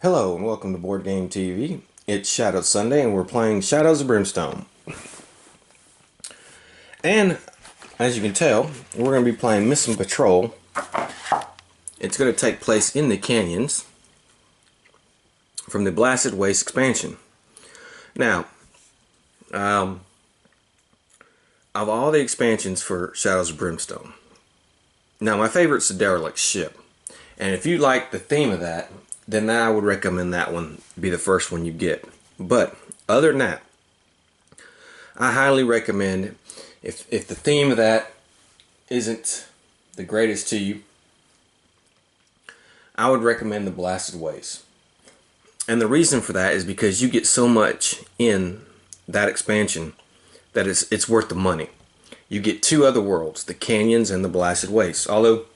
Hello and welcome to Board Game TV. It's Shadow Sunday and we're playing Shadows of Brimstone. And as you can tell, we're going to be playing Mission Patrol. It's going to take place in the canyons from the Blasted Waste expansion. Now, of all the expansions for Shadows of Brimstone, now my favorite's the Derelict Ship. And if you like the theme of that, then I would recommend that one be the first one you get. But other than that, I highly recommend, if the theme of that isn't the greatest to you, I would recommend the Blasted Waste. And the reason for that is because you get so much in that expansion that it's worth the money. You get two other worlds, the canyons and the Blasted Waste. Although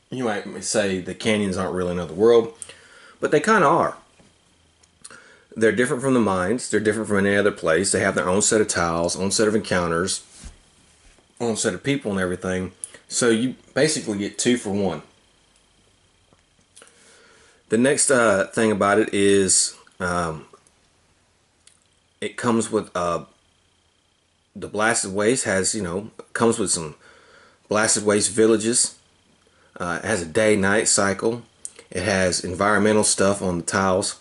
you might say the canyons aren't really another world, but they kind of are. They're different from the mines. They're different from any other place. They have their own set of tiles, own set of encounters, own set of people and everything. So you basically get two for one. The next thing about it is it comes with the Blasted Waste comes with some Blasted Waste villages. It has a day-night cycle. It has environmental stuff on the tiles.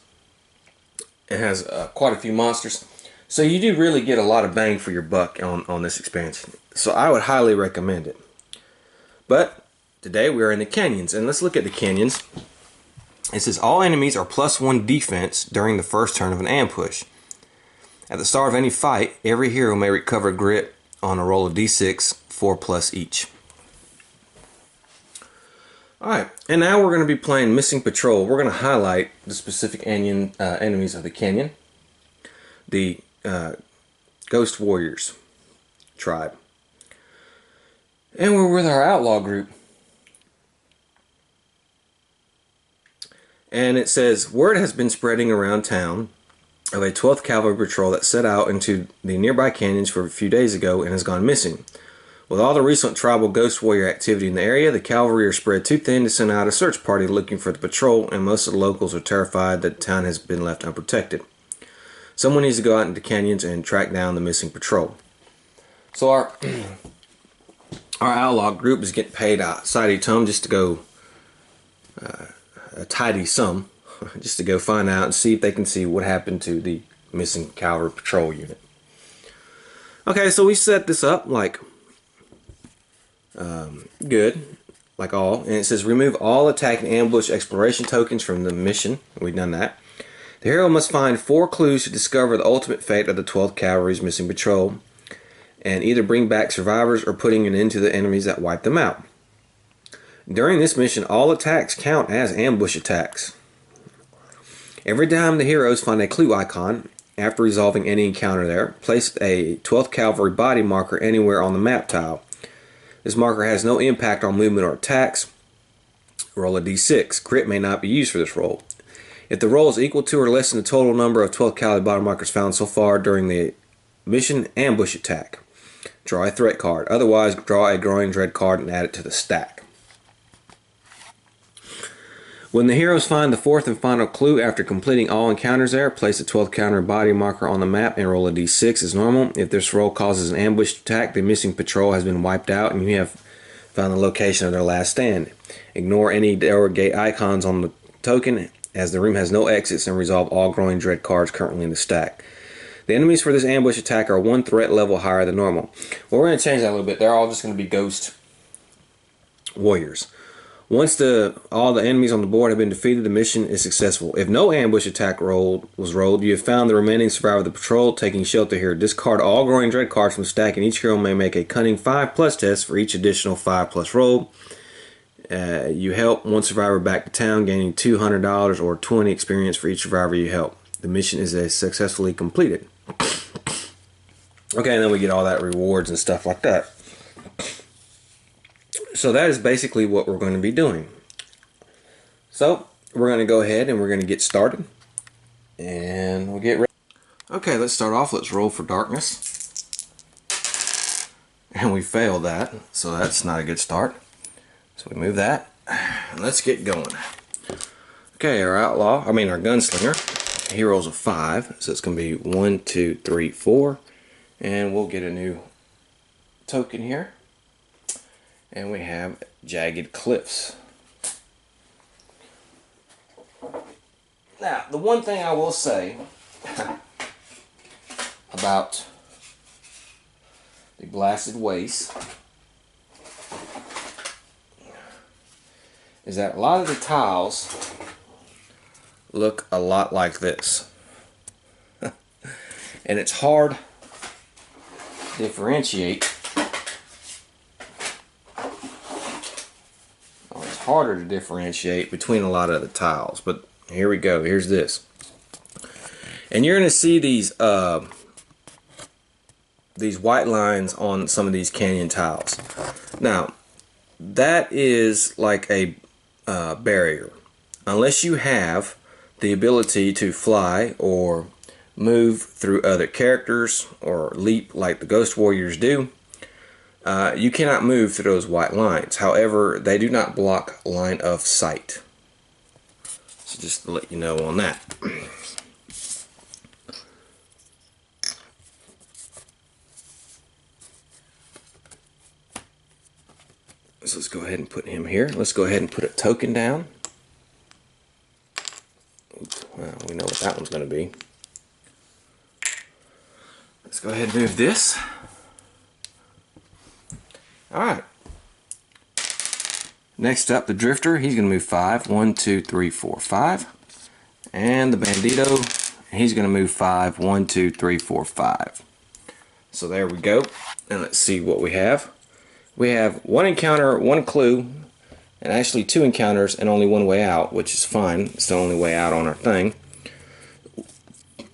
It has quite a few monsters. So you do really get a lot of bang for your buck on this expansion. So I would highly recommend it. But today we are in the canyons. And let's look at the canyons. It says all enemies are +1 defense during the first turn of an ambush. At the start of any fight, every hero may recover grit on a roll of d6, 4+ each. Alright, and now we're going to be playing Missing Patrol. We're going to highlight the specific enemies of the canyon. The Ghost Warriors tribe. And we're with our outlaw group. And it says, word has been spreading around town of a 12th Cavalry Patrol that set out into the nearby canyons for a few days ago and has gone missing. With all the recent tribal Ghost Warrior activity in the area, the cavalry are spread too thin to send out a search party looking for the patrol, and most of the locals are terrified that the town has been left unprotected. Someone needs to go out into the canyons and track down the missing patrol. So our outlaw group is getting paid a tidy sum just to go a tidy sum just to go find out and see if they can see what happened to the missing cavalry patrol unit. Okay, so we set this up like good, like all, and it says remove all attack and ambush exploration tokens from the mission. We've done that. The hero must find 4 clues to discover the ultimate fate of the 12th Cavalry's missing patrol, and either bring back survivors or putting an end to the enemies that wipe them out. During this mission, all attacks count as ambush attacks. Every time the heroes find a clue icon, after resolving any encounter there, place a 12th Cavalry body marker anywhere on the map tile. This marker has no impact on movement or attacks. Roll a d6. Crit may not be used for this roll. If the roll is equal to or less than the total number of 12th Cavalry body markers found so far during the mission, ambush attack. Draw a threat card. Otherwise, draw a growing dread card and add it to the stack. When the heroes find the 4th and final clue after completing all encounters there, place the 12th counter body marker on the map and roll a d6 as normal. If this roll causes an ambush attack, the missing patrol has been wiped out and you have found the location of their last stand. Ignore any door or gate icons on the token as the room has no exits, and resolve all growing dread cards currently in the stack. The enemies for this ambush attack are 1 threat level higher than normal. Well, we're going to change that a little bit. They're all just going to be Ghost Warriors. Once all the enemies on the board have been defeated, the mission is successful. If no ambush attack was rolled, you have found the remaining survivor of the patrol. Taking shelter here, discard all growing dread cards from the stack, and each hero may make a cunning 5+ test for each additional 5+ roll. You help one survivor back to town, gaining $200 or 20 experience for each survivor you help. The mission is successfully completed. Okay, and then we get all that rewards and stuff like that. So that is basically what we're going to be doing. So we're going to go ahead and we're going to get started. And we'll get ready. Okay, let's start off. Let's roll for darkness. And we failed that, so that's not a good start. So we move that. Let's get going. Okay, our outlaw, our gunslinger, he rolls a 5, so it's going to be 1, 2, 3, 4, and we'll get a new token here. And we have Jagged Cliffs. Now, the one thing I will say about the Blasted Waste is that a lot of the tiles look a lot like this. And it's hard to differentiate. It's harder to differentiate between a lot of the tiles, but here we go. Here's this. And you're going to see these white lines on some of these canyon tiles. Now, that is like a barrier. Unless you have the ability to fly or move through other characters or leap like the Ghost Warriors do, you cannot move through those white lines. However, they do not block line of sight. So just to let you know on that. So let's go ahead and put him here. Let's go ahead and put a token down. Well, we know what that one's going to be. Let's go ahead and move this. Alright. Next up, the Drifter. He's going to move 5. 1, 2, 3, 4, 5. And the Bandito. He's going to move 5. 1, 2, 3, 4, 5. So there we go. And let's see what we have. We have one encounter, one clue, and actually 2 encounters and only 1 way out, which is fine. It's the only way out on our thing.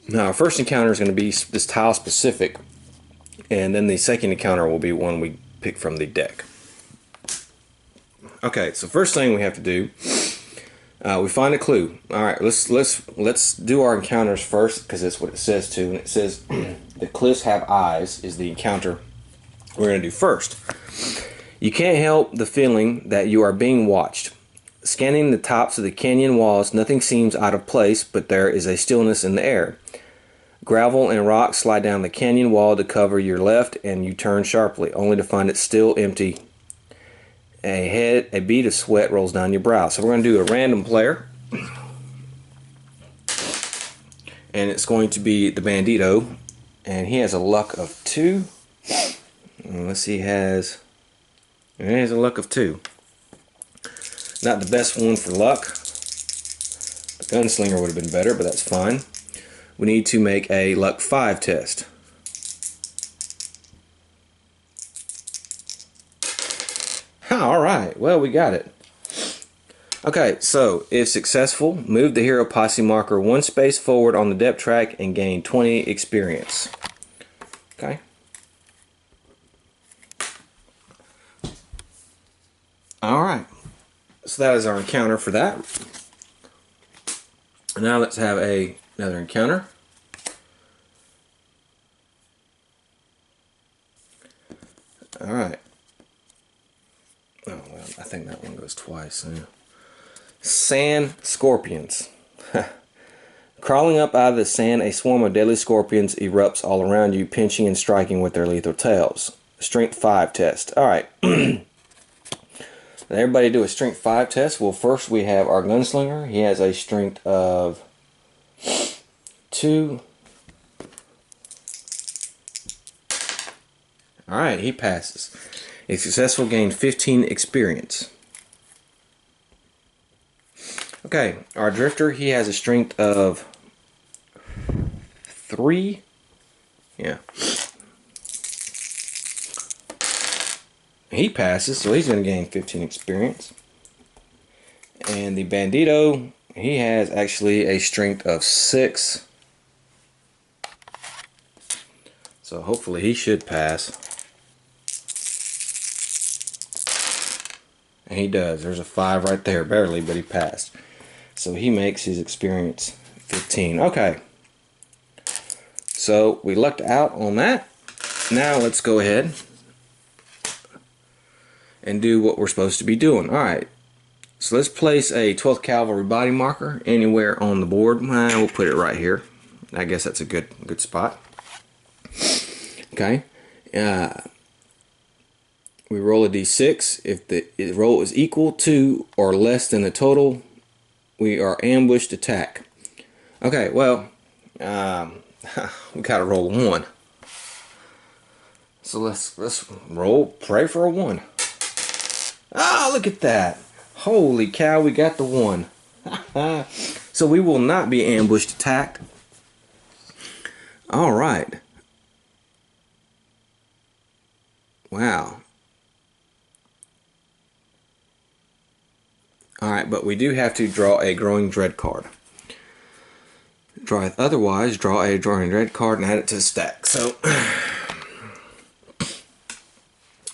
Now, our first encounter is going to be this tile specific, and then the second encounter will be one we pick from the deck. Okay, so first thing we have to do, we find a clue. All right, let's do our encounters first because that's what it says to, and it says the cliffs have eyes is the encounter we're going to do first. You can't help the feeling that you are being watched. Scanning the tops of the canyon walls, nothing seems out of place, but there is a stillness in the air. Gravel and rocks slide down the canyon wall to cover your left, and you turn sharply, only to find it still empty. A bead of sweat rolls down your brow. So we're going to do a random player. And it's going to be the Bandito. And he has a luck of 2. Unless he has a luck of 2. Not the best one for luck. The Gunslinger would have been better, but that's fine. We need to make a luck 5 test. Alright, well, we got it. Okay, so if successful, move the hero posse marker 1 space forward on the depth track and gain 20 experience. Okay. Alright, so that is our encounter for that. And now let's have another encounter. Alright. Oh, well, I think that one goes twice. Yeah. Sand scorpions. Crawling up out of the sand, a swarm of deadly scorpions erupts all around you, pinching and striking with their lethal tails. Strength 5 test. Alright. Everybody do a strength 5 test. Well, first we have our Gunslinger. He has a strength of 2. Alright, he passes. A successful gained 15 experience. Okay, our Drifter, he has a strength of 3. Yeah. He passes, so he's going to gain 15 experience. And the Bandito, he has actually a strength of 6. So hopefully he should pass. And he does. There's a 5 right there, barely, but he passed. So he makes his experience 15. Okay. So we lucked out on that. Now let's go ahead and do what we're supposed to be doing. Alright. So let's place a 12th Cavalry body marker anywhere on the board. We'll put it right here. I guess that's a good spot. Okay. We roll a d6. If the roll is equal to or less than the total, we are ambushed attack. Okay, well, we gotta roll a 1. So let's roll, pray for a 1. Ah, look at that. Holy cow, we got the 1. So we will not be ambushed attacked. All right. Wow. Alright, but we do have to draw a Growing Dread card. Otherwise, draw a Growing Dread card and add it to the stack. So,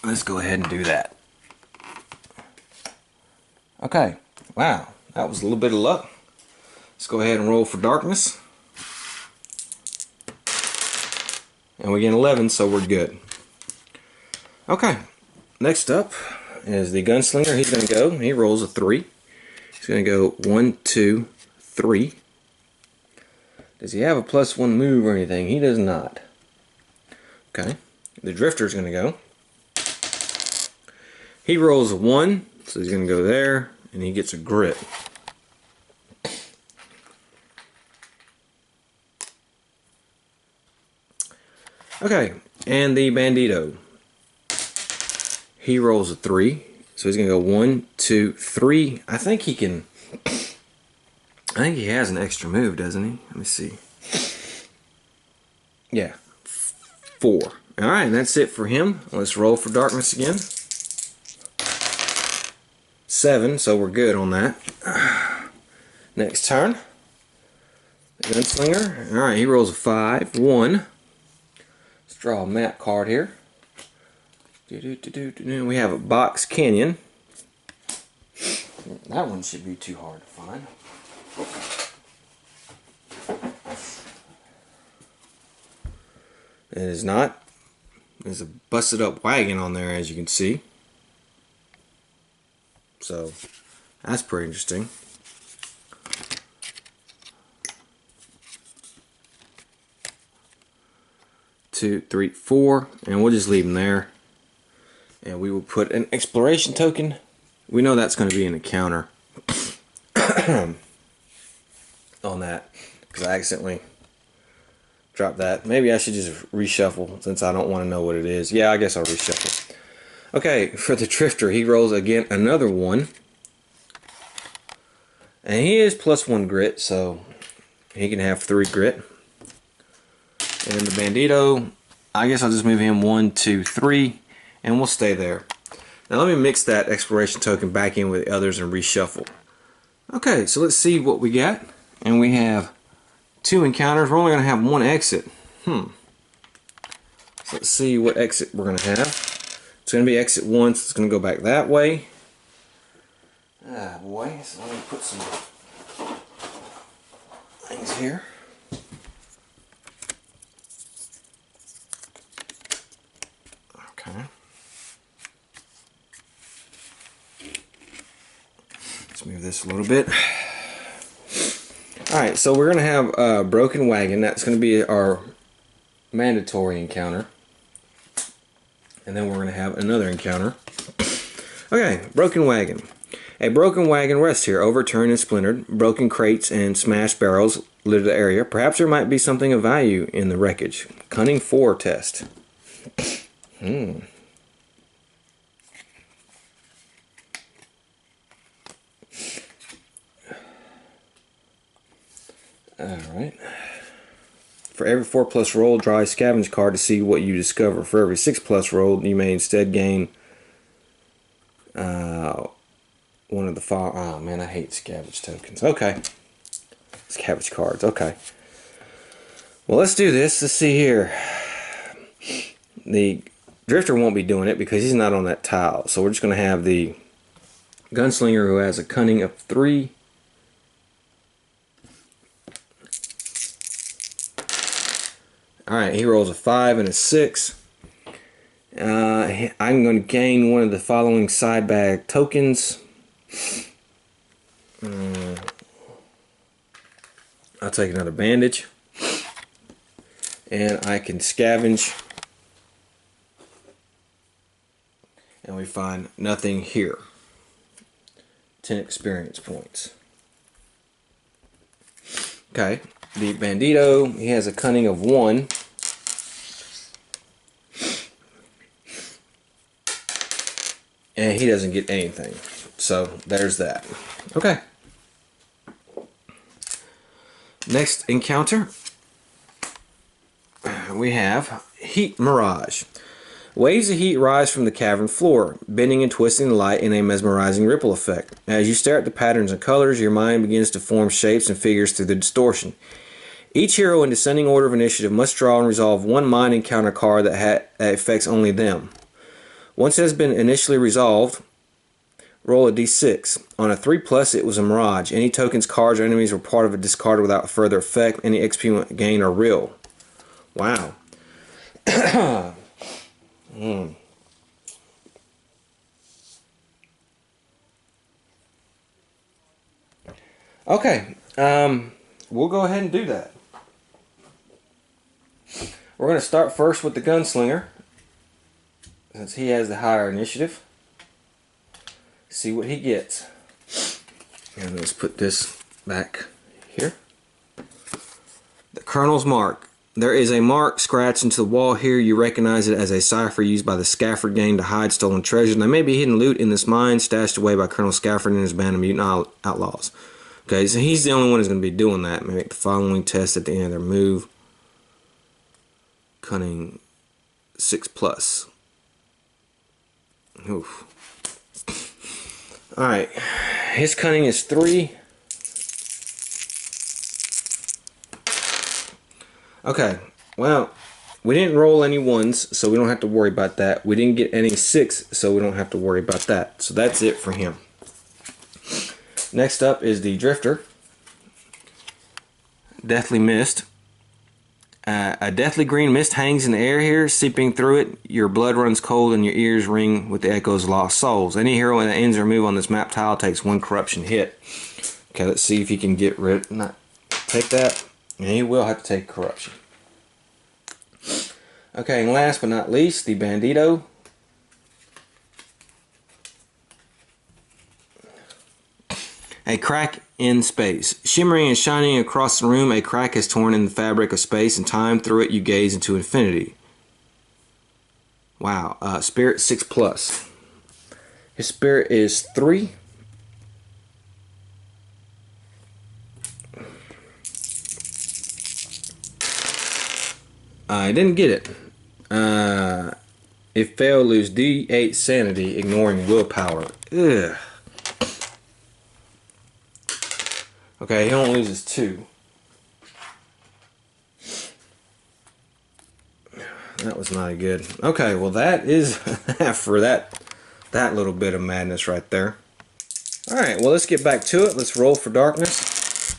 let's go ahead and do that. Okay, wow, that was a little bit of luck. Let's go ahead and roll for darkness. And we get 11, so we're good. Okay, next up is the Gunslinger. He's going to go, he rolls a 3. He's going to go 1, 2, 3. Does he have a +1 move or anything? He does not. Okay. The Drifter's going to go. He rolls a 1, so he's going to go there, and he gets a grit. Okay, and the Bandito. He rolls a 3. So he's going to go 1, 2, 3. I think he can... I think he has an extra move, doesn't he? Let me see. Yeah. 4. Alright, that's it for him. Let's roll for darkness again. 7, so we're good on that. Next turn. The Gunslinger. Alright, he rolls a 5. 1. Let's draw a map card here. We have a Box Canyon. That one should be too hard to find. It is not. There's a busted up wagon on there, as you can see. So, that's pretty interesting. Two, three, 4, and we'll just leave them there. And we will put an exploration token. We know that's going to be an encounter on that, because I accidentally dropped that. Maybe I should just reshuffle since I don't want to know what it is. Yeah, I guess I'll reshuffle. Okay, for the Drifter, he rolls again another 1. And he is +1 grit, so he can have 3 grit. And the Bandito, I guess I'll just move him 1, 2, 3. And we'll stay there. Now let me mix that exploration token back in with the others and reshuffle. Okay, so let's see what we got. And we have 2 encounters. We're only going to have 1 exit. So let's see what exit we're going to have. It's going to be exit 1, so it's going to go back that way. Ah boy, so let me put some things here. Okay. Let's move this a little bit. Alright, so we're going to have a Broken Wagon. That's going to be our mandatory encounter. And then we're going to have another encounter. Okay, Broken Wagon. A broken wagon rests here, overturned and splintered. Broken crates and smashed barrels litter the area. Perhaps there might be something of value in the wreckage. Cunning 4 test. Alright. For every 4+ roll, draw a scavenge card to see what you discover. For every 6+ roll, you may instead gain one of the following. Oh man, I hate scavenge tokens. Okay. Scavenge cards, okay. Well, let's do this. Let's see here. The Drifter won't be doing it because he's not on that tile. So we're just going to have the Gunslinger, who has a cunning of 3. Alright, he rolls a 5 and a 6. I'm going to gain one of the following side bag tokens. I'll take another bandage. And I can scavenge. And we find nothing here. 10 experience points. Okay, the Bandito, he has a cunning of 1. And he doesn't get anything. So there's that. Okay. Next encounter, we have Heat Mirage. Waves of heat rise from the cavern floor, bending and twisting the light in a mesmerizing ripple effect. As you stare at the patterns and colors, your mind begins to form shapes and figures through the distortion. Each hero in descending order of initiative must draw and resolve one mind encounter card that affects only them. Once it has been initially resolved, roll a d6. On a 3+, it was a mirage. Any tokens, cards, or enemies were part of a discarded without further effect. Any XP gain are real. Wow. Okay, we'll go ahead and do that. We're going to start first with the Gunslinger, since he has the higher initiative. See what he gets. And let's put this back here. The Colonel's Mark. There is a mark scratched into the wall here. You recognize it as a cipher used by the Scafford gang to hide stolen treasures. There may be hidden loot in this mine stashed away by Colonel Scafford and his band of mutant outlaws. Okay, so he's the only one who's going to be doing that. Make the following test at the end of their move. Cunning 6+. Oof. Alright, his cunning is 3. Okay, well, we didn't roll any 1s, so we don't have to worry about that. We didn't get any 6, so we don't have to worry about that. So that's it for him. Next up is the Drifter. Deathly Mist. A deathly green mist hangs in the air here, seeping through it. Your blood runs cold and your ears ring with the echoes of lost souls. Any hero that ends their move on this map tile takes 1 corruption hit. Okay, let's see if he can get rid. Not take that, and he will have to take corruption. Okay, and last but not least, the Bandito. A crack in space. Shimmering and shining across the room, a crack is torn in the fabric of space and time. Through it, you gaze into infinity. Wow. Spirit 6+. His spirit is 3. I didn't get it. If failed, lose D8 sanity, ignoring willpower. Ugh. Okay, he only loses 2. That was not good. Okay, well that is for that little bit of madness right there. Alright, well let's get back to it. Let's roll for darkness.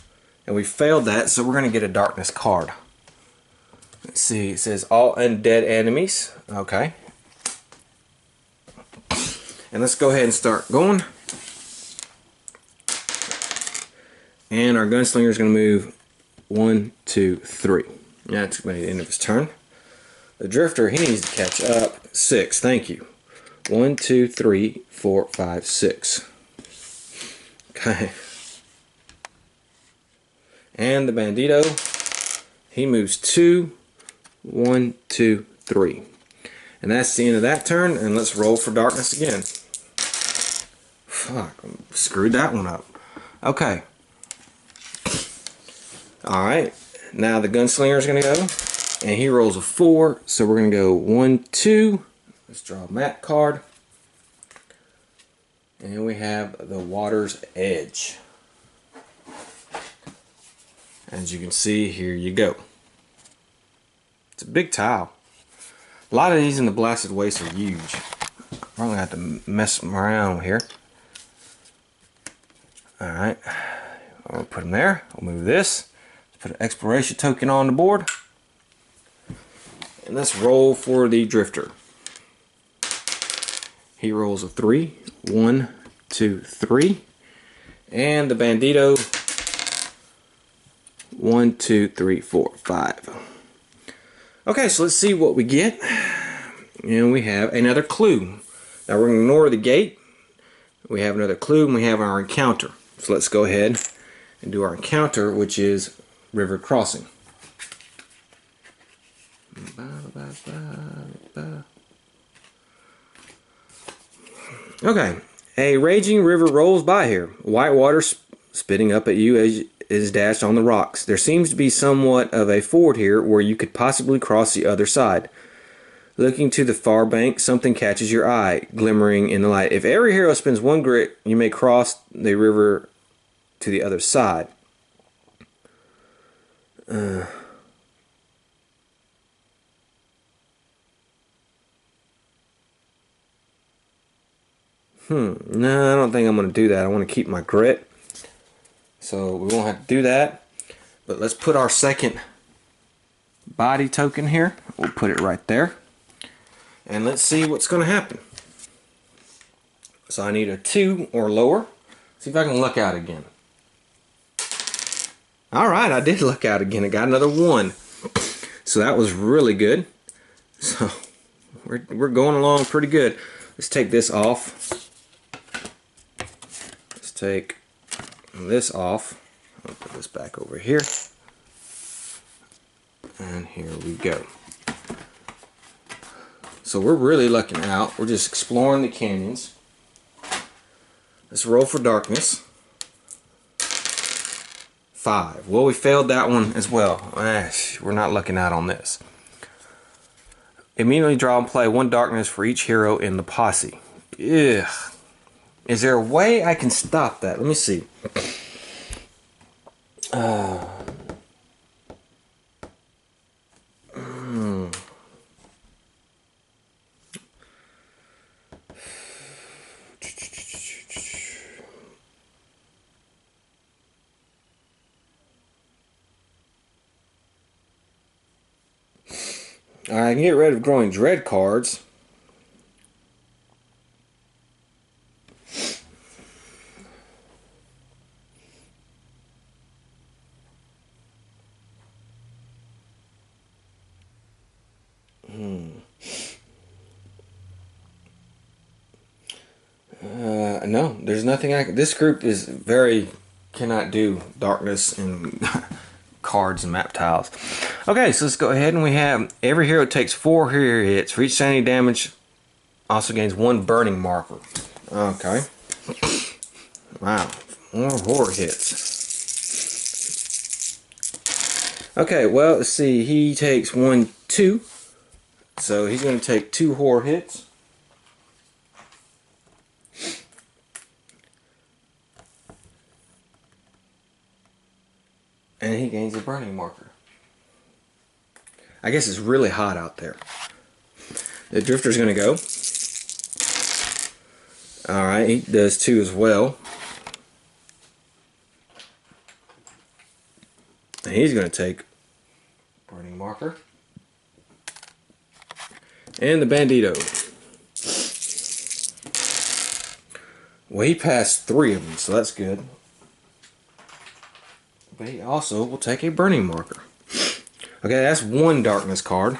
And we failed that, so we're going to get a darkness card. Let's see, it says all undead enemies. Okay. And let's go ahead and start going. And our Gunslinger is going to move 1, 2, 3. That's going to be the end of his turn. The Drifter, he needs to catch up. 6, thank you. 1, 2, 3, 4, 5, 6. Okay. And the Bandito, he moves 2, 1, 2, 3. And that's the end of that turn, and let's roll for darkness again. Fuck, I screwed that one up. Okay. Alright, now the Gunslinger is going to go, and he rolls a 4, so we're going to go 1, 2. Let's draw a map card. And we have the Water's Edge. As you can see, here you go. It's a big tile. A lot of these in the Blasted Waste are huge. I'm going to have to mess them around here. Alright, I'll put them there. I'll move this. Put an exploration token on the board. And let's roll for the Drifter. He rolls a 3. 1, 2, 3. And the Bandito 1, 2, 3, 4, 5. Okay, so let's see what we get. And we have another clue. Now we're going to ignore the gate. We have another clue, and we have our encounter. So let's go ahead and do our encounter, which is river crossing. Okay, a raging river rolls by here. White water spitting up at you as is dashed on the rocks. There seems to be somewhat of a ford here where you could possibly cross the other side. Looking to the far bank, something catches your eye, glimmering in the light. If every hero spends 1 grit, you may cross the river to the other side. No, I don't think I'm going to do that. I want to keep my grit. So we won't have to do that. But let's put our second body token here. We'll put it right there. And let's see what's going to happen. So I need a 2 or lower. See if I can luck out again. Alright, I did luck out again. I got another 1. So that was really good. So we're going along pretty good. Let's take this off. Let's take this off. I'll put this back over here. And here we go. So we're really lucking out. We're just exploring the canyons. Let's roll for darkness. 5. Well, we failed that one as well. We're not lucking out on this. Immediately draw and play 1 darkness for each hero in the posse. Ugh. Is there a way I can stop that? Let me see. I can get rid of growing dread cards. No, there's nothing I can. This group is cannot do darkness and cards and map tiles. Okay, so let's go ahead and we have every hero takes 4 hero hits. For each sanity damage, also gains 1 burning marker. Okay. Wow, more horror hits. Okay, well, let's see. He takes 1, 2. So he's going to take 2 horror hits. And he gains a burning marker. I guess it's really hot out there. The drifter's going to go. Alright, he does 2 as well. And he's going to take burning marker. And the bandito. Well, he passed 3 of them, so that's good. But he also will take a burning marker. Okay, that's 1 darkness card.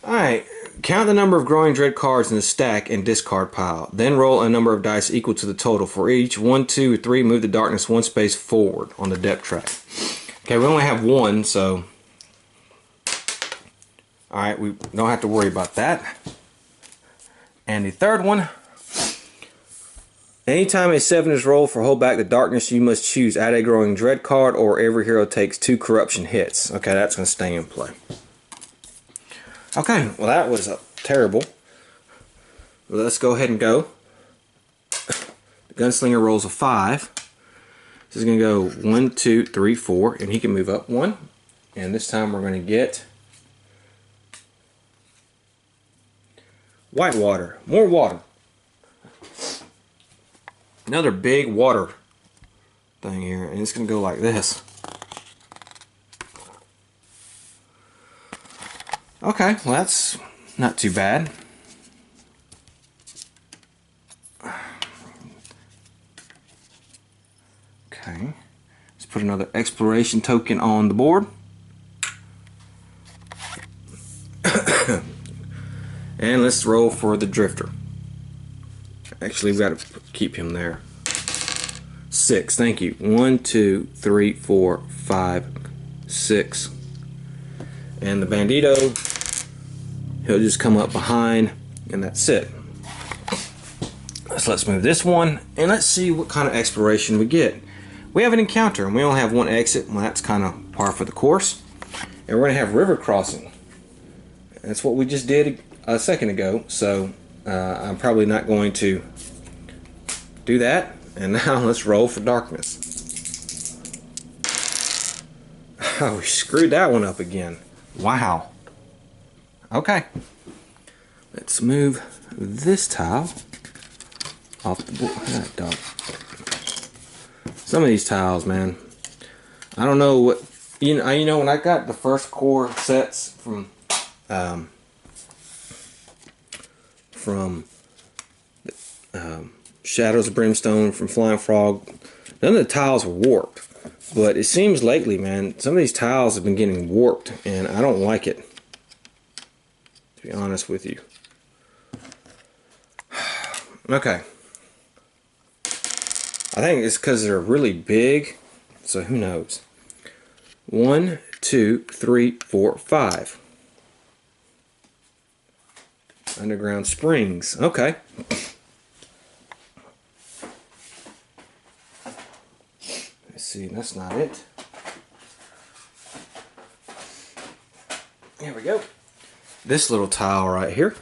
Alright, count the number of growing dread cards in the stack and discard pile. Then roll a number of dice equal to the total. For each 1, 2, or 3, move the darkness 1 space forward on the depth track. Okay, we only have 1, so... Alright, we don't have to worry about that. And the third one... Anytime a 7 is rolled for hold back the darkness, you must choose add a growing dread card or every hero takes 2 corruption hits. Okay, that's going to stay in play. Okay, well that was terrible. Well, let's go ahead and go. The gunslinger rolls a 5. This is going to go 1, 2, 3, 4, and he can move up 1. And this time we're going to get white water, more water. Another big water thing here, and it's going to go like this. Okay, well that's not too bad. Okay. Let's put another exploration token on the board. And let's roll for the drifter. Actually, we've got to keep him there. 6, thank you. 1, 2, 3, 4, 5, 6. And the bandito, he'll just come up behind, and that's it. So let's move this one, and let's see what kind of exploration we get. We have an encounter, and we only have one exit. Well, that's kind of par for the course. And we're going to have river crossing. That's what we just did a second ago, so I'm probably not going to do that. And now let's roll for darkness. Oh, we screwed that one up again. Wow. Okay. Let's move this tile off the board. Ah, dog. Some of these tiles, man. I don't know what you know. When I got the first core sets from Shadows of Brimstone, from Flying Frog, none of the tiles were warped. But it seems lately, man, some of these tiles have been getting warped, and I don't like it, to be honest with you. Okay. I think it's because they're really big, so who knows. 1, 2, 3, 4, 5. Underground springs. Okay. Let's see, that's not it. Here we go. This little tile right here.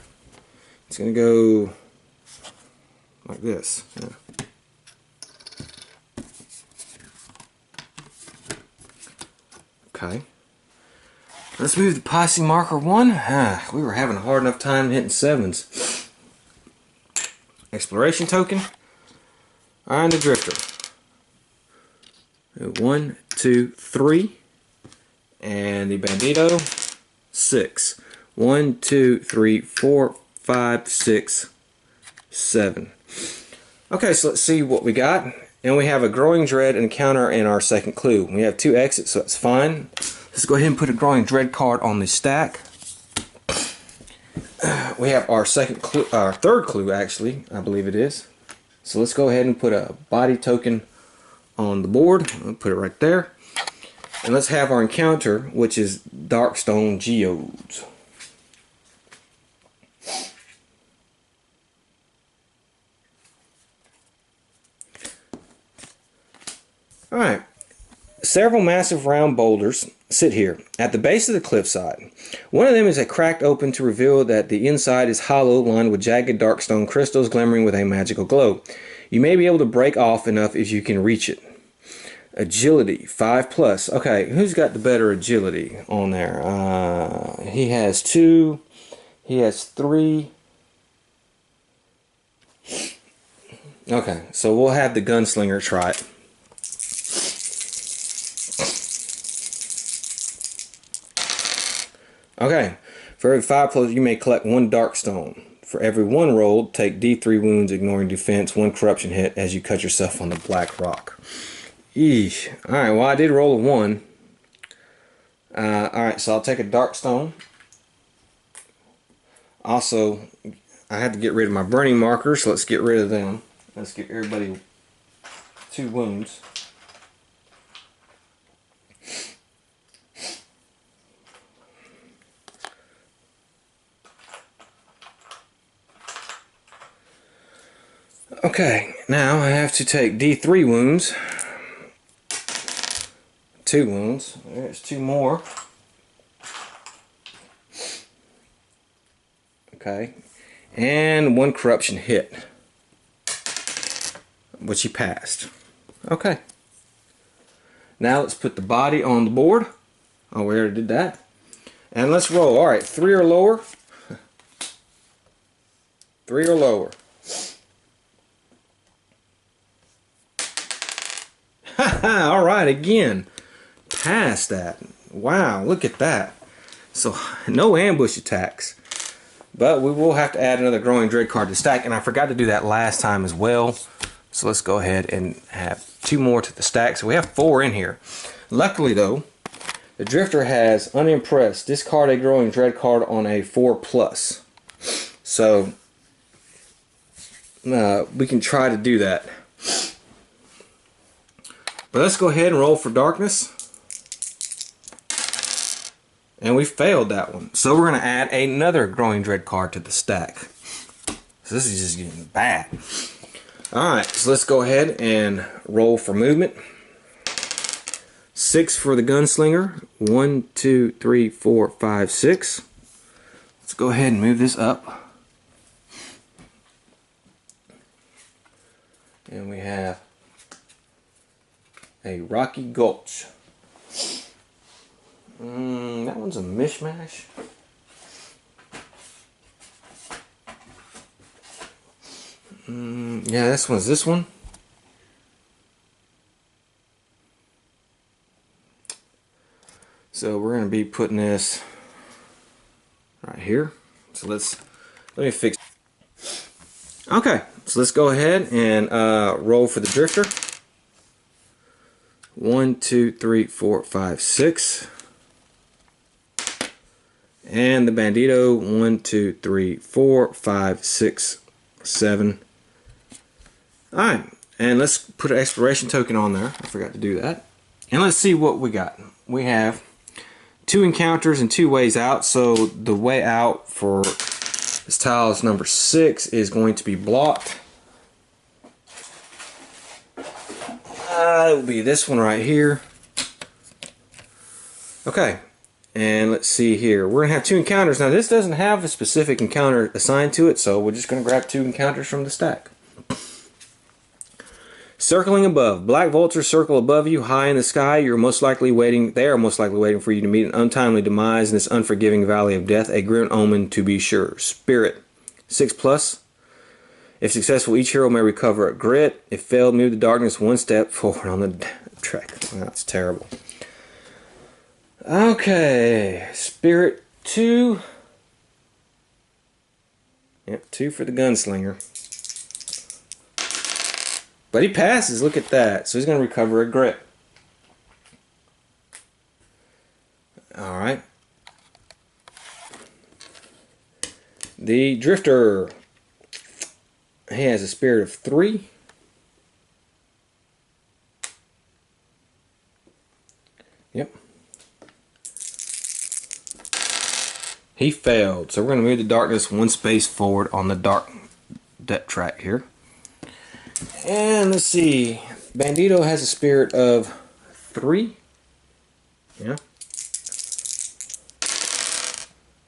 It's going to go like this. Yeah. Okay. Let's move the posse marker 1. We were having a hard enough time hitting 7s. Exploration token. And the drifter. 1, 2, 3. And the bandito. 6. 1, 2, 3, 4, 5, 6, 7. Okay, so let's see what we got. And we have a Growing Dread encounter in our second clue. We have 2 exits, so that's fine. Let's go ahead and put a Growing Dread card on the stack. We have our third clue, actually, I believe it is. So let's go ahead and put a body token on the board. I'll put it right there. And let's have our encounter, which is Darkstone Geodes. Alright, several massive round boulders sit here at the base of the cliffside. One of them is cracked open to reveal that the inside is hollow, lined with jagged darkstone crystals glimmering with a magical glow. You may be able to break off enough if you can reach it. Agility, 5+. Okay, who's got the better agility on there? He has 2. He has 3. Okay, so we'll have the gunslinger try it. Okay, for every 5+, you may collect 1 Darkstone. For every 1 rolled, take D3 wounds, ignoring defense, 1 corruption hit as you cut yourself on the black rock. Eesh. Alright, well I did roll a 1. Alright, so I'll take a Darkstone. Also, I had to get rid of my burning markers, so let's get rid of them. Let's give everybody 2 wounds. Okay, now I have to take D3 wounds. 2 wounds. There's 2 more. Okay, and 1 corruption hit, which he passed. Okay, now let's put the body on the board. Oh, we already did that. And let's roll. Alright, 3 or lower. 3 or lower. Alright, again. Past that. Wow, look at that. So, no ambush attacks. But we will have to add another Growing Dread card to stack, and I forgot to do that last time as well. So let's go ahead and have 2 more to the stack. So we have 4 in here. Luckily though, the Drifter has Unimpressed. Discard a Growing Dread card on a 4+. So we can try to do that. But let's go ahead and roll for Darkness. And we failed that one. So we're going to add another Growing Dread card to the stack. So this is just getting bad. Alright, so let's go ahead and roll for movement. 6 for the Gunslinger. 1, 2, 3, 4, 5, 6. Let's go ahead and move this up. And we have a Rocky Gulch. That one's a mishmash. Yeah, this one's this one. So we're going to be putting this right here. So let me fix. Okay, so let's go ahead and roll for the Drifter. 1, 2, 3, 4, 5, 6. And the Bandito. 1, 2, 3, 4, 5, 6, 7. Alright, and let's put an exploration token on there. I forgot to do that. And let's see what we got. We have 2 encounters and 2 ways out. So the way out for this tile is number 6 is going to be blocked. It will be this one right here. Okay, and let's see here. We're going to have 2 encounters. Now this doesn't have a specific encounter assigned to it, so we're just going to grab 2 encounters from the stack. Circling above. Black vultures circle above you, high in the sky. They are most likely waiting for you to meet an untimely demise in this unforgiving valley of death. A grim omen to be sure. Spirit. 6+. If successful, each hero may recover a grit. If failed, move the darkness 1 step forward on the track. Wow, that's terrible. Okay. Spirit 2. Yep, 2 for the Gunslinger. But he passes, look at that. So he's going to recover a grit. Alright. The Drifter. He has a spirit of 3. Yep. He failed. So we're going to move the darkness 1 space forward on the dark depth track here. And let's see, Bandito has a spirit of 3. Yeah.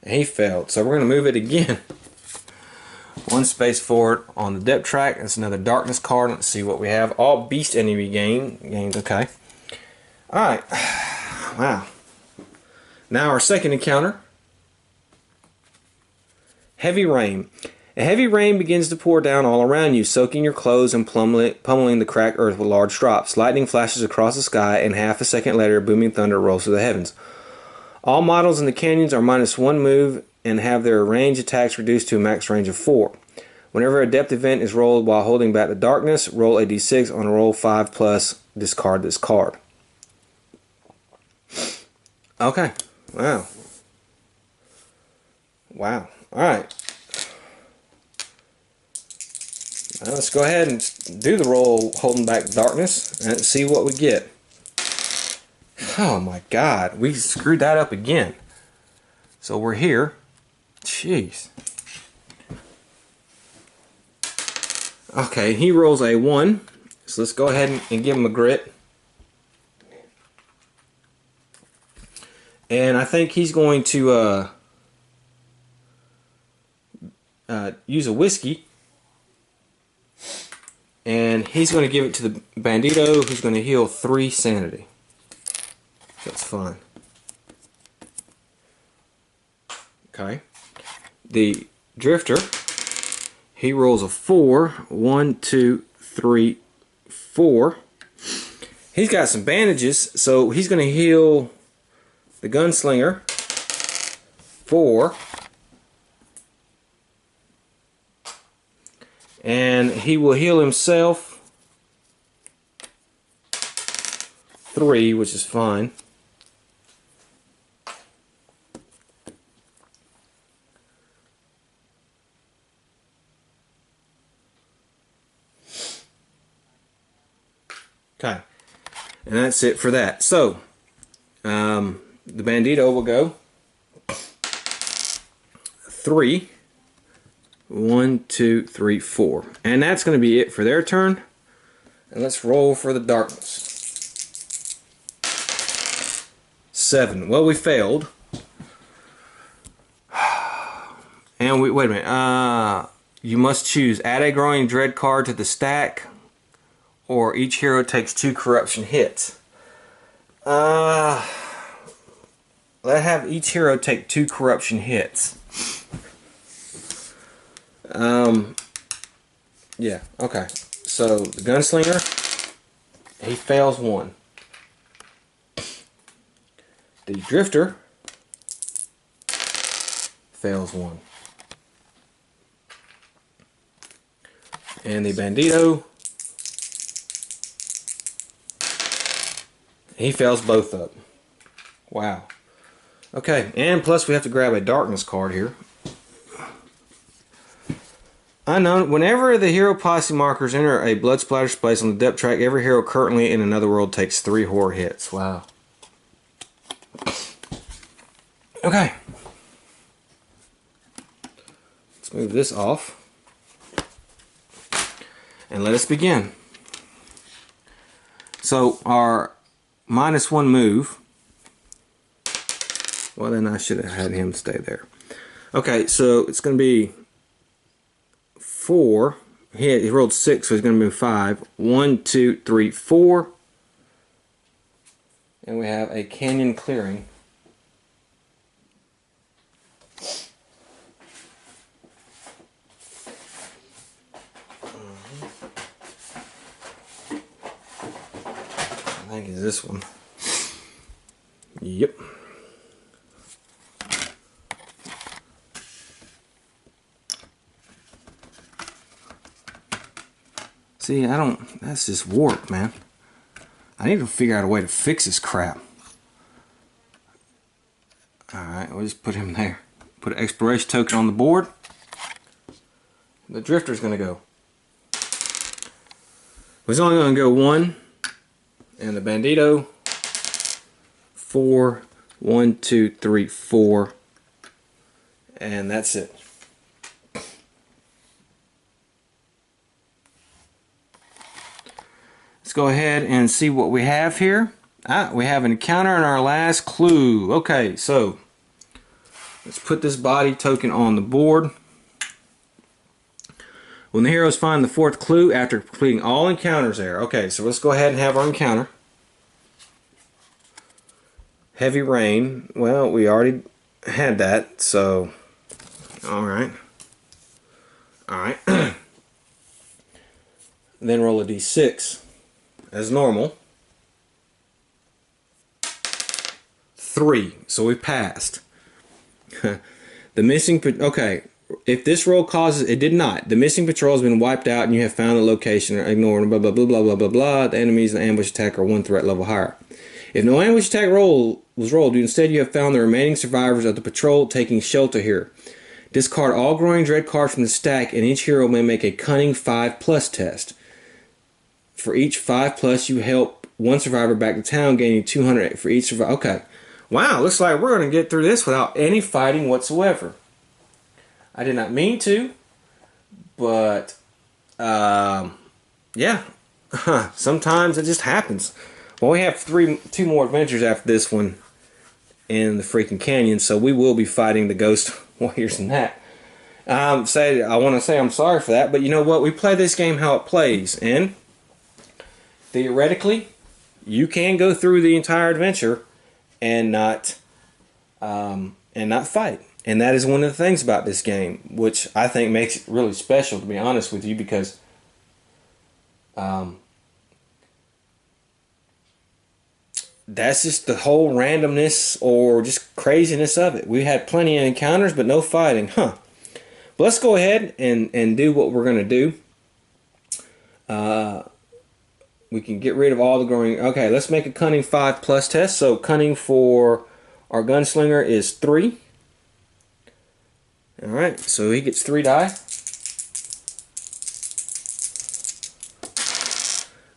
And he failed, so we're going to move it again. 1 space forward on the depth track. That's another darkness card. Let's see what we have. All beast enemy gains. Okay. Alright. Wow. Now our second encounter. Heavy Rain. A heavy rain begins to pour down all around you, soaking your clothes and pummeling the cracked earth with large drops. Lightning flashes across the sky, and half a second later, booming thunder rolls through the heavens. All models in the canyons are -1 move and have their range attacks reduced to a max range of 4. Whenever a depth event is rolled while holding back the darkness, roll a d6. On a roll 5+, discard this card. Okay. Wow. Wow. Alright. Now let's go ahead and do the roll holding back the darkness and see what we get. Oh my god, we screwed that up again. So we're here. Jeez. Okay, he rolls a 1. So let's go ahead and give him a grit. And I think he's going to use a whiskey. And he's going to give it to the Bandito, who's going to heal 3 sanity. That's fine. Okay. The Drifter, he rolls a 4. 1, 2, 3, 4. He's got some bandages, so he's going to heal the Gunslinger 4. And he will heal himself 3, which is fine. Okay, and that's it for that. So, the Bandito will go 3. 1, 2, 3, 4. And that's going to be it for their turn. And let's roll for the darkness. 7. Well, we failed. And wait a minute. You must choose add a growing dread card to the stack, or each hero takes 2 corruption hits. Let's have each hero take 2 corruption hits. Yeah, okay. So the gunslinger, he fails 1. The drifter fails 1. And the bandito, he fails both of them. Wow. Okay, and plus we have to grab a darkness card here. Unknown. Whenever the hero posse markers enter a blood splatter space on the depth track, every hero currently in another world takes 3 horror hits. Wow. Okay. Let's move this off. And let us begin. So our -1 move. Well, then I should have had him stay there. Okay, so it's going to be 4. He rolled 6, so he's going to move 5. 1, 2, 3, 4. And we have a canyon clearing. I think it's this one. Yep. See, that's just warped, man. I need to figure out a way to fix this crap. Alright, we'll just put him there. Put an exploration token on the board. The drifter's going to go. He's only going to go 1. And the bandito, 4. 1, 2, 3, 4. And that's it. Let's go ahead and see what we have here. We have an encounter in our last clue. Okay, so let's put this body token on the board. When the heroes find the 4th clue after completing all encounters there. Okay, so let's go ahead and have our encounter. Heavy rain. Well, we already had that, so alright. Alright. Then roll a d6. As normal. 3. So we passed. The missing... Okay. If this roll causes... It did not. The missing patrol has been wiped out and you have found the location or ignored blah blah blah blah blah blah blah. The enemies in the ambush attack are 1 threat level higher. If no ambush attack roll was rolled, instead you have found the remaining survivors of the patrol taking shelter here. Discard all growing dread cards from the stack and each hero may make a cunning 5+ test. For each 5+, you help 1 survivor back to town, gaining 200 for each survivor. Okay. Wow, looks like we're going to get through this without any fighting whatsoever. I did not mean to, but, yeah. Sometimes it just happens. Well, we have 2 more adventures after this one in the freaking canyon, so we will be fighting the ghost warriors in that. I want to say I'm sorry for that, but you know what? We play this game how it plays, and theoretically, you can go through the entire adventure and not fight. And that is one of the things about this game, which I think makes it really special, to be honest with you, because that's just the whole randomness or just craziness of it. We had plenty of encounters, but no fighting, huh? But let's go ahead and do what we're going to do. We can get rid of all the growing. Okay, let's make a cunning 5+ test. So cunning for our gunslinger is 3. Alright, so he gets 3 die.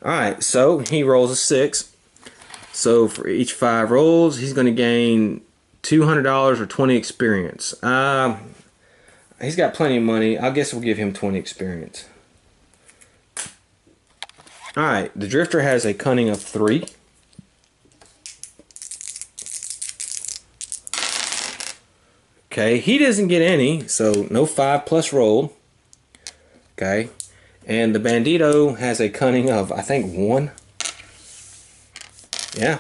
Alright, so he rolls a 6. So for each 5 rolls, he's going to gain $200 or 20 experience. He's got plenty of money. I guess we'll give him 20 experience. Alright, the drifter has a cunning of 3. Okay, he doesn't get any, so no 5+ roll. Okay, and the bandito has a cunning of, I think, 1. Yeah.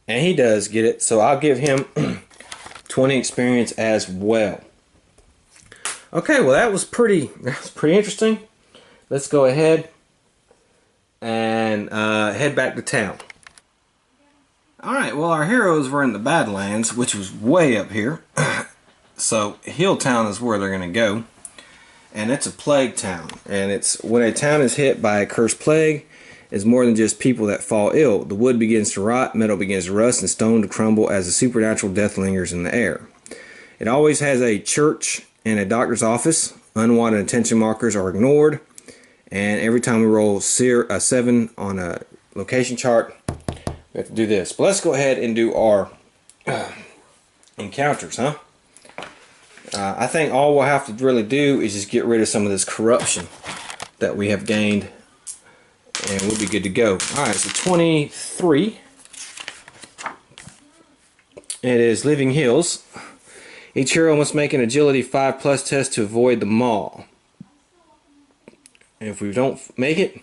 And he does get it, so I'll give him 20 experience as well. Okay, well that was pretty interesting. Let's go ahead and head back to town. Alright, well our heroes were in the Badlands, which was way up here. So Hilltown is where they're going to go. And it's a plague town. And it's when a town is hit by a cursed plague, it's more than just people that fall ill. The wood begins to rot, metal begins to rust, and stone to crumble as the supernatural death lingers in the air. It always has a church and a doctor's office. Unwanted attention markers are ignored. And every time we roll a 7 on a location chart, we have to do this. But let's go ahead and do our encounters, huh? I think all we'll have to really do is just get rid of some of this corruption that we have gained, and we'll be good to go. Alright, so 23. It is Living Hills. Each hero must make an agility 5+ test to avoid the mall. And if we don't make it,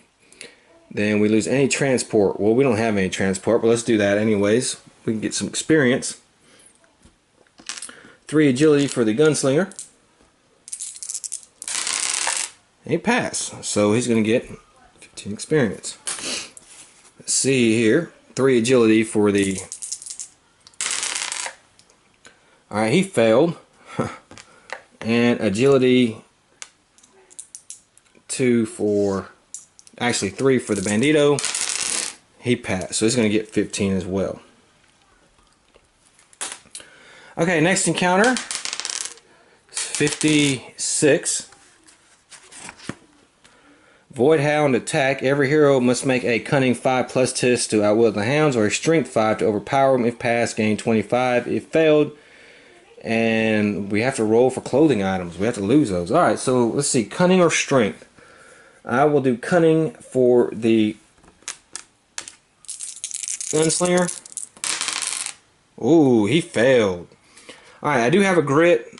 then we lose any transport. Well, we don't have any transport, but let's do that anyways. We can get some experience. 3 agility for the gunslinger. He passed, so he's going to get 15 experience. Let's see here. 3 agility for the... Alright, he failed. And agility 2 for... Actually 3 for the bandito. He passed, so he's going to get 15 as well. Okay, next encounter, 56. Void Hound attack. Every hero must make a cunning 5+ test to outwit the hounds, or a strength 5 to overpower them. If passed, gain 25. If failed, and we have to roll for clothing items. We have to lose those. Alright, so let's see, cunning or strength. I will do cunning for the gunslinger. Ooh, he failed. Alright, I do have a grit.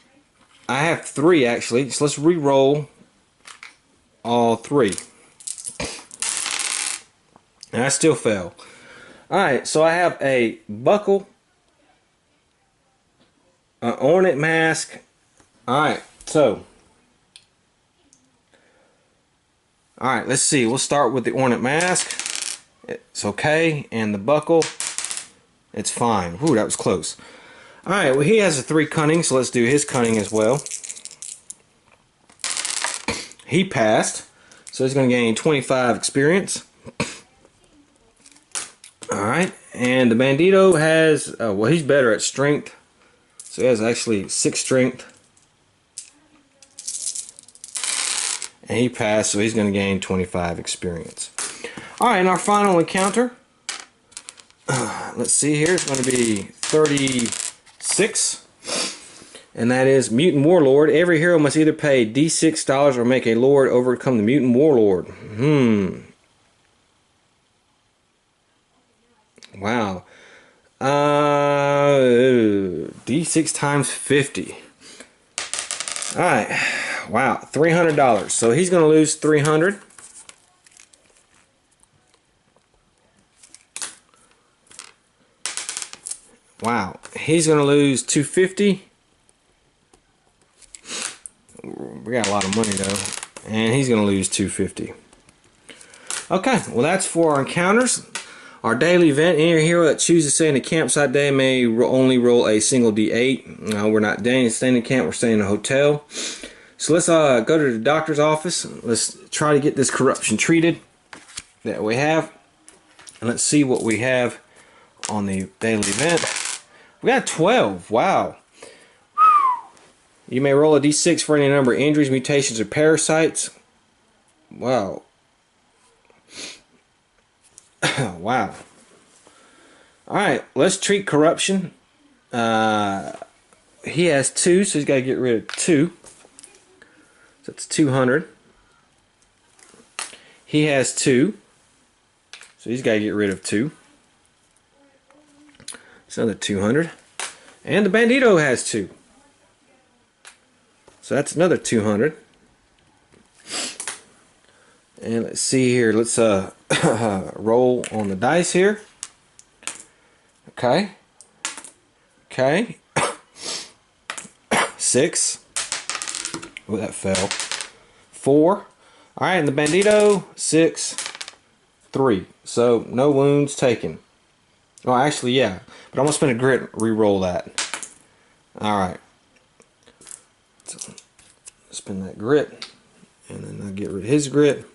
I have 3 actually, so let's re-roll all 3. And I still fail. Alright, so I have a buckle, an ornate mask. Alright, so. Alright, let's see. We'll start with the ornate mask. It's okay. And the buckle, it's fine. Ooh, that was close. Alright, well he has a 3 cunning, so let's do his cunning as well. He passed, so he's going to gain 25 experience. Alright, and the bandito has, well he's better at strength, so he has actually 6 strength. And he passed, so he's going to gain 25 experience. Alright, and our final encounter, let's see here, it's going to be 36. And that is Mutant Warlord. Every hero must either pay D6 or make a lord overcome the Mutant Warlord. Wow. D6 times 50. Alright. Wow. $300. So he's going to lose 300. Wow. He's going to lose 250. We got a lot of money though. And he's going to lose 250. Okay, well that's for our encounters. Our daily event, any hero that chooses to stay in a campsite day may only roll a single D8. We're not staying in camp, we're staying in a hotel. So let's go to the doctor's office. Let's try to get this corruption treated that we have. And let's see what we have on the daily event. We got 12. Wow. You may roll a D6 for any number of injuries, mutations, or parasites. Wow. Wow. Alright, let's treat corruption. He has 2, so he's got to get rid of 2. So that's 200. He has 2, so he's got to get rid of 2. It's another 200. And the Bandito has 2. So that's another 200. And let's see here. Let's roll on the dice here. Okay. Okay. 6. Oh, that fell. 4. Alright, and the Bandito, 6, 3. So, no wounds taken. Oh, actually, yeah. But I'm going to spend a grit and re-roll that. Alright. So, spend that grit. And then I'll get rid of his grit.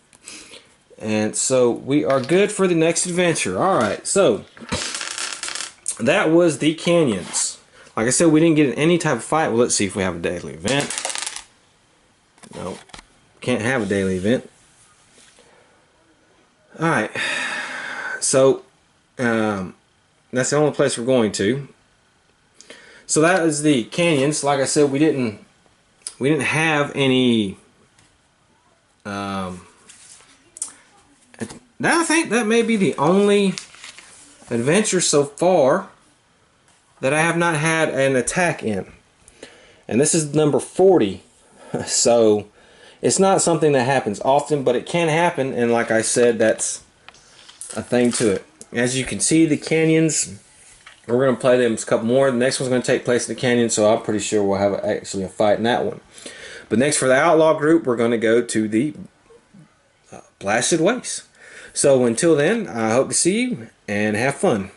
And so, we are good for the next adventure. Alright, so that was the canyons. Like I said, we didn't get in any type of fight. Well, let's see if we have a daily event. No. Can't have a daily event. Alright. So, that's the only place we're going to. So that is the canyons. Like I said, we didn't have any. Now I think that may be the only adventure so far that I have not had an attack in. And this is number 40. So it's not something that happens often, but it can happen, and like I said, that's a thing to it. As you can see, the canyons, we're going to play them a couple more. The next one's going to take place in the canyon, so I'm pretty sure we'll have actually a fight in that one. But next, for the outlaw group, we're going to go to the blasted wastes. So until then, I hope to see you and have fun.